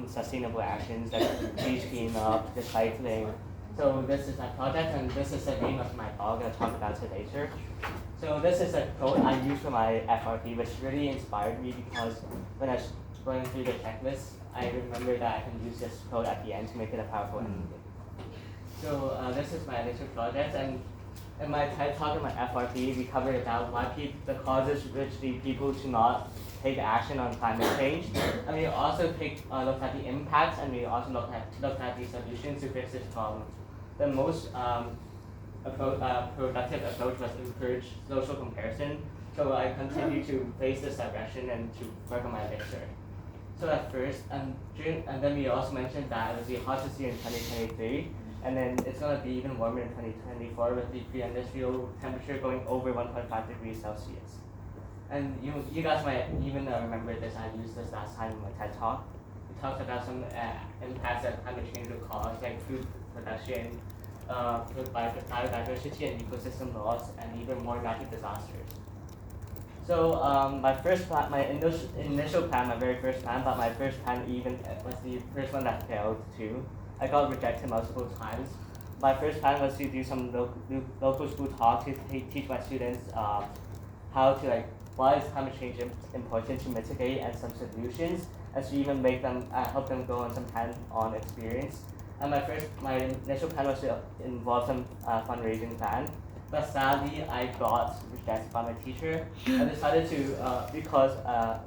sustainable actions like beach cleanup, recycling. So this is a project, and this is the name of my blog I'll talk about today, sir. So this is a quote I use for my FRP, which really inspired me because when I was going through the checklist, I remember that I can use this quote at the end to make it a powerful ending. So this is my initial project, and in my TED talk and my FRP, we covered about why the causes which lead people to not take action on climate change, and we also looked at the impacts, and we also looked at the solutions to fix this problem. The most productive approach was to encourage social comparison. So I continue to face this direction and to work on my lecture. So at first, and then we also mentioned that it will be hot this year in 2023, and then it's going to be even warmer in 2024 with the pre-industrial temperature going over 1.5 degrees Celsius. And you guys might even remember this. I used this last time in my TED talk. We talked about some impacts that climate change will cause, like food production, biodiversity and ecosystem loss, and even more natural disasters. So my initial plan, my very first plan, but my first plan even was the first one that failed too. I got rejected multiple times. My first plan was to do some local school talk to teach my students how to why is climate change important to mitigate and some solutions, and to even make them help them go on some hands-on experience. And my initial plan was to involve some fundraising plan, but sadly I got rejected by my teacher. I decided to because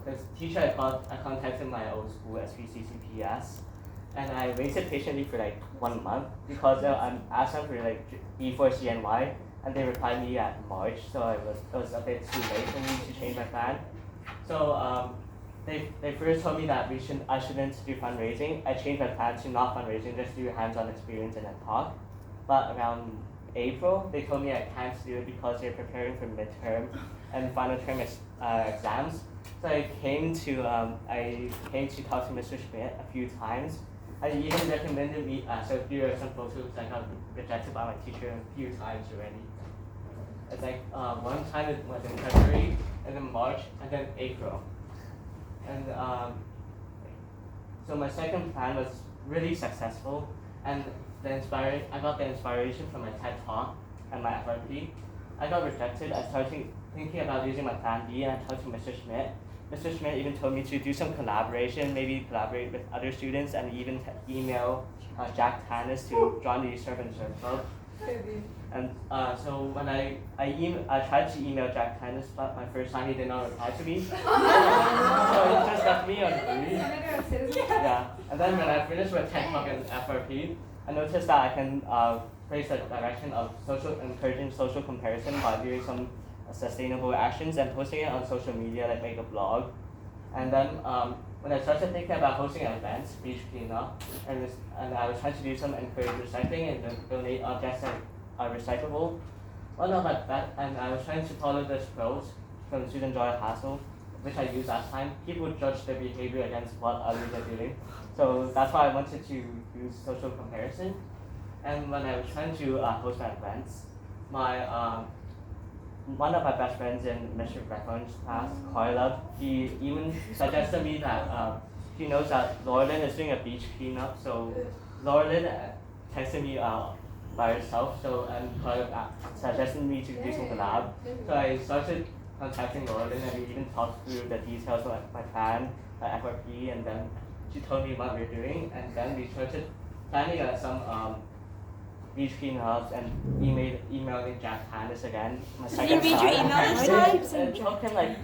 the teacher I contacted my old school SVCCPS, and I waited patiently for 1 month because I asked them for E4CNY, and they replied me at March, so it was a bit too late for me to change my plan. So they first told me that I shouldn't do fundraising. I changed my plan to not fundraising, just do hands-on experience and then talk. But around April, they told me I can't do it because they're preparing for midterm and final term exams. So I came to talk to Mr. Schmidt a few times. I even recommended me, so here are some photos I got rejected by my teacher a few times already. It's one time it was in February, and then March, and then April. And so my second plan was really successful, and I got the inspiration from my TED talk and my FRP. I got rejected. I started thinking about using my plan B, and I talked to Mr. Schmidt. Mr. Schmidt even told me to do some collaboration, maybe collaborate with other students, and even email Jack Tannis to join the Surf and Surf Club. And so when I tried to email Jack Tannis, but my first time he did not reply to me. So it just left me on free. Yeah. And then when I finished with TED Talk and FRP, I noticed that I can place a direction of encouraging social comparison by doing some sustainable actions and posting it on social media, make a blog. And then when I started thinking about hosting events, beach cleanup, and I was trying to do some encourage recycling and donate objects that are recyclable. And I was trying to follow this approach from Student Joy Hassle, which I used last time. People judge their behavior against what others are doing. So that's why I wanted to use social comparison. And when I was trying to host my events, one of my best friends in Mr. Beckman's class, Carla, he even suggested me that he knows that Laurelyn is doing a beach cleanup. So Laurelyn texted me by herself, and Carla suggested me to do some collab. So I started contacting Laurelyn, and we even talked through the details of my plan, my FRP, and then she told me what we're doing, and then we started planning some beach cleanups and emailing Jack Tannis again. My second Did you read your email? It took him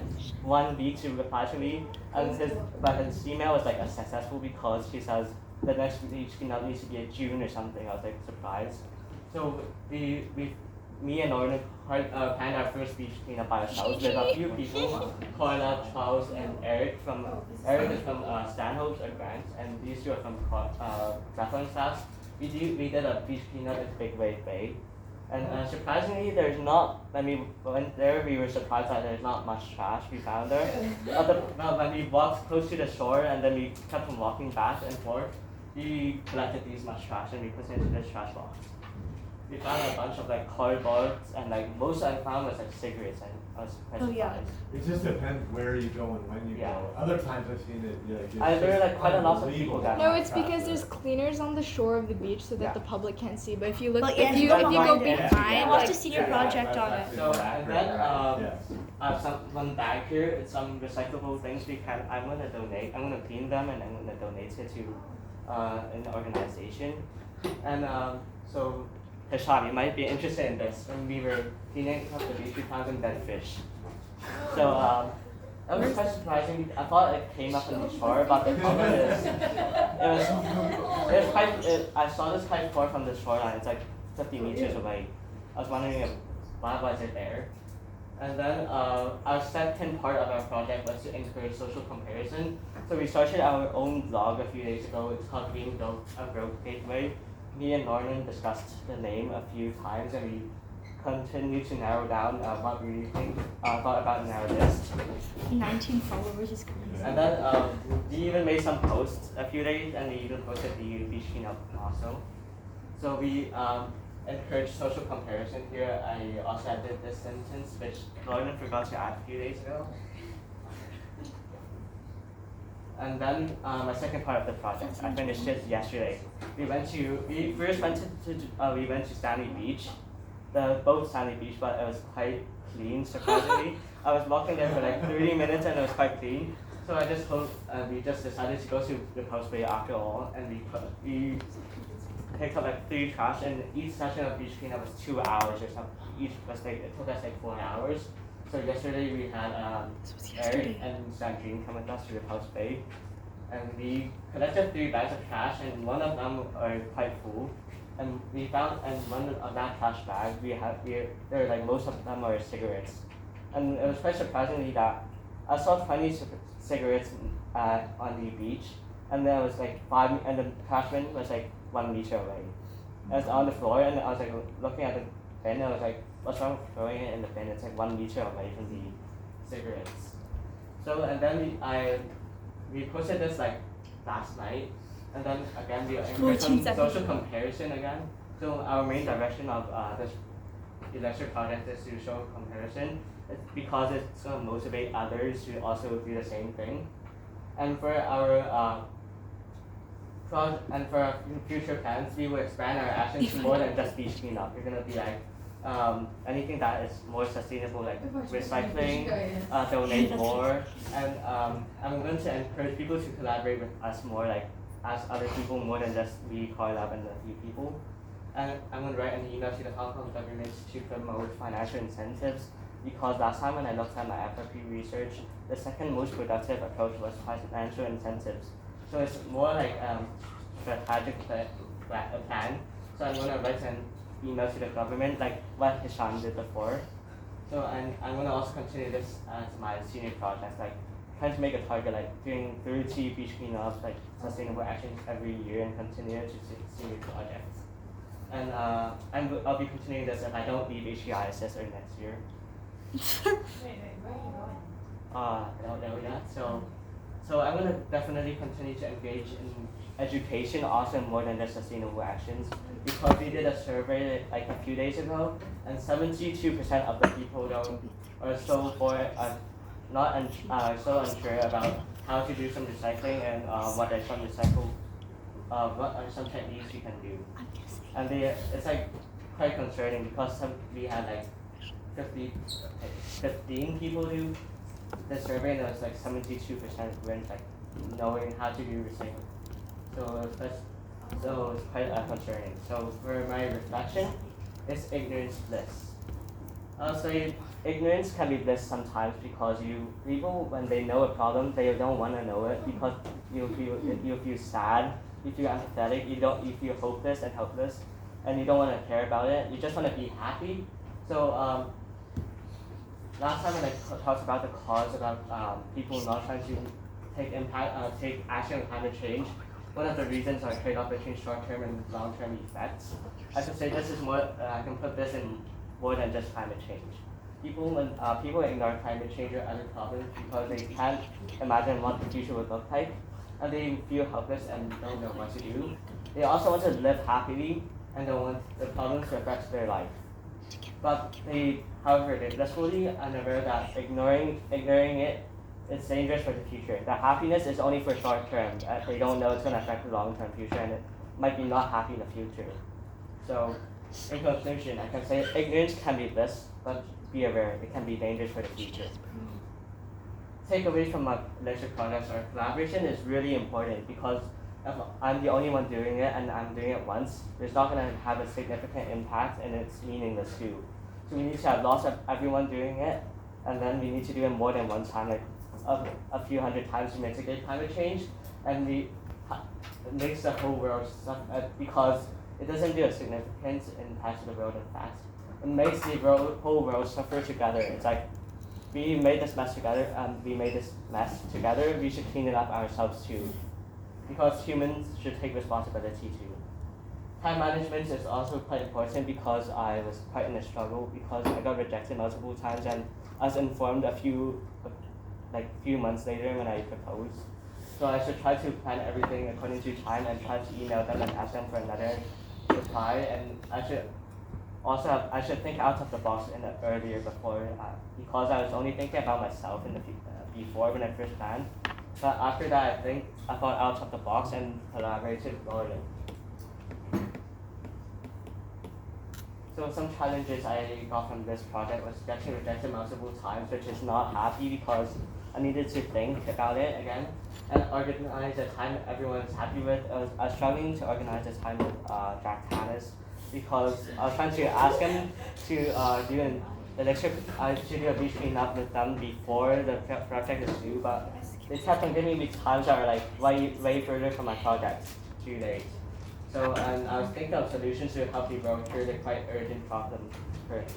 1 week to reply to me, but his email was successful because he says the next beach cleanup needs to be in June or something. I was surprised. So me and Lauren planned our first beach cleanup by ourselves with a few people, Carla, Charles, and Eric. Eric is from Stanhope's or Grant, and these two are from Grafflin class. We did a beach cleanup in Big Wave Bay, and surprisingly, there's not. When we went there, we were surprised that there's not much trash we found there. When we walked close to the shore and then we kept on walking back and forth, we collected these much trash and we put it into this trash box. We found a bunch of cardboards, and most I found was cigarettes and I was quite Oh, yeah. surprised. It just depends where you go and when you Yeah. go. Other times I've seen it, There are like quite a lot of people that. No, it's because there's cleaners on the shore of the beach so that Yeah. the public can't see. But if you look, But yeah, if you go go behind it. behind, I watched like, a senior project on it. So and then Yes. one bag here, some recyclable things I'm gonna donate. I'm gonna clean them and I'm gonna donate it to an organization. And so Hisham, you might be interested in this. When we were cleaning up the beach, we found dead fish. So that was quite surprising. I thought it came up in the shore, but the problem is I saw this quite far from the shoreline. It's like 50 meters away. I was wondering why was it there? And then our second part of our project was to encourage social comparison. So we started our own blog a few days ago. It's called Being Built a Growth Gateway. Me and Lauren discussed the name a few times, and we continue to narrow down what we think thought about in our list. 19 followers is crazy. And then we even made some posts a few days, and we even posted the beach cleanup also. So we encourage social comparison here. I also added this sentence, which Lauren forgot to add a few days ago. And then my second part of the project, I finished it yesterday. We first went to Stanley Beach, both Stanley Beach, but it was quite clean surprisingly. I was walking there for like 30 minutes and it was quite clean. So we just decided to go to the Coast Bay after all, and we picked up like 3 trash, and each session of beach cleanup was 2 hours or something. It took us like 4 hours. So yesterday we had Eric and Sandrine come with us to the Coast Bay, and we collected 3 bags of trash, and one of them are quite full. And we found, and one of that trash bag, most of them are cigarettes. And it was quite surprisingly that I saw 20 cigarettes on the beach, and there was like 5, and the trash bin was like 1 meter away. It was on the floor, and I was like looking at the bin, and I was like, what's wrong with throwing it in the bin? It's like 1 meter away from the cigarettes. So, and then we posted this like last night. And then again, we encourage some social comparison again. So our main direction of this lecture project is to show comparison. It's because it's going to motivate others to also do the same thing. And for our future plans, we will expand our actions to more than just beach cleanup. We're going to be like anything that is more sustainable, like recycling, donate more, and I'm going to encourage people to collaborate with us more, like ask other people more than just me, Carlab, and a few people. And I'm going to write an email to the Hong Kong government to promote financial incentives, because last time when I looked at my FRP research, the second most productive approach was financial incentives. So it's more like a strategic plan. So I'm going to write an email to the government, like what Hisham did before. So I'm going to also continue this as my senior project, like trying to make a target, like doing 30 beach cleanups, like sustainable actions every year, and continue to senior projects. And I'll be continuing this if I don't leave HEISS or next year. I don't know yet. So I'm going to definitely continue to engage in education also more than just sustainable actions, because we did a survey like a few days ago, and 72% of the people are so unsure about how to do some recycling and what are some techniques you can do. And it's like quite concerning, because we had like 15 people do the survey, and it was like 72% weren't like knowing how to do recycling. So it's quite concerning. So for my reflection, it's ignorance bliss. I'll say ignorance can be bliss sometimes, because people, when they know a problem, they don't want to know it, because you feel sad, you feel empathetic, you feel hopeless and helpless, and you don't want to care about it. You just want to be happy. So last time when I talked about the cause about people not trying to take action on climate change, one of the reasons are trade-off between short-term and long-term effects. I should say this is more. I can put this in more than just climate change. People ignore climate change or other problems because they can't imagine what the future would look like, and they feel helpless and don't know what to do. They also want to live happily and don't want the problems to affect their life. But they, however, they're blissfully unaware that ignoring it is dangerous for the future. That happiness is only for short term. They don't know it's going to affect the long term future, and it might be not happy in the future. So, in conclusion, I can say ignorance can be bliss, but be aware it can be dangerous for the future. Takeaways from my lecture projects or collaboration is really important because if I'm the only one doing it and I'm doing it once, it's not going to have a significant impact and it's meaningless too. So we need to have lots of everyone doing it, and then we need to do it more than one time, like a few hundred times to mitigate climate change, and it makes the whole world suffer because it doesn't do a significant impact to the world. In fact, it makes the whole world suffer together. It's like we made this mess together, and we made this mess together. We should clean it up ourselves too, because humans should take responsibility too. Time management is also quite important because I was quite in a struggle because I got rejected multiple times, and I was informed a few months later when I proposed. So I should try to plan everything according to time and try to email them and ask them for another reply. And I should think out of the box earlier before because I was only thinking about myself in the before when I first planned. But after that, I thought out of the box and collaborated more. So some challenges I got from this project was getting rejected multiple times, which is not happy because I needed to think about it again and organize a time everyone's happy with. I was struggling to organize a time with Jack Tannis because I was trying to ask him to do a beach cleanup with them before the project is due, but they kept on giving me times that are like way further from my project due date. So I was thinking of solutions to help the world cure the quite urgent problem currently.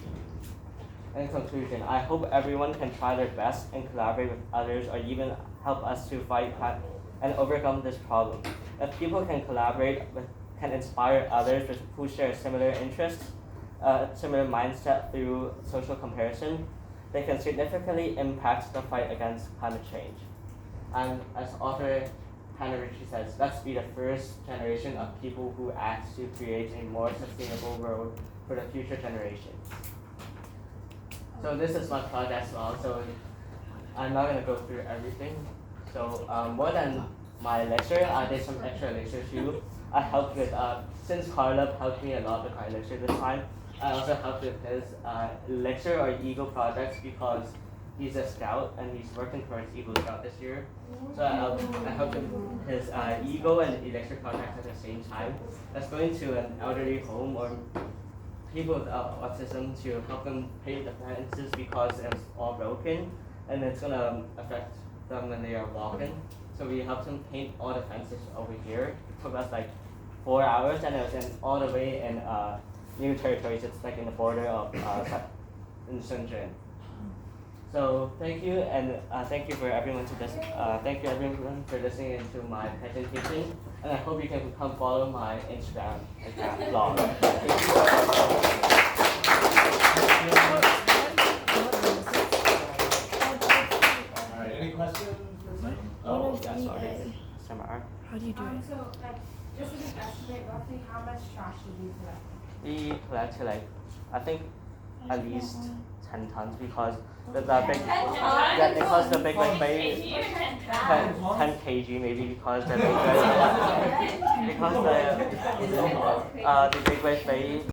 In conclusion, I hope everyone can try their best and collaborate with others or even help us to fight and overcome this problem. If people can collaborate, can inspire others who share similar interests, similar mindset through social comparison, they can significantly impact the fight against climate change. And as author Hannah Ritchie says, let's be the first generation of people who act to create a more sustainable world for the future generations. So this is my project as well, so I'm not going to go through everything. So more than my lecture, I did some extra lecture too. I helped with, since Carla helped me a lot with my lecture this time, I also helped with his lecture or Eagle projects because he's a scout and he's working towards Eagle Scout this year. So I helped him his Eagle and electric project at the same time. That's going to an elderly home or people with autism to help them paint the fences because it's all broken and it's going to affect them when they are walking. So we helped them paint all the fences over here. It took us like 4 hours and it was all the way in new territories. It's like in the border of in Shenzhen. So thank you, and thank you for everyone thank you everyone for listening to my presentation, and I hope you can come follow my Instagram blog. Alright, any questions? Oh, yeah, sorry. Seminar. How do you do it? So, like, just as an estimate, roughly how much trash did you collect? We collected like, I think at least 10 tons because the big, yeah, because the big like bay, 10 kg maybe because the big, because the big bay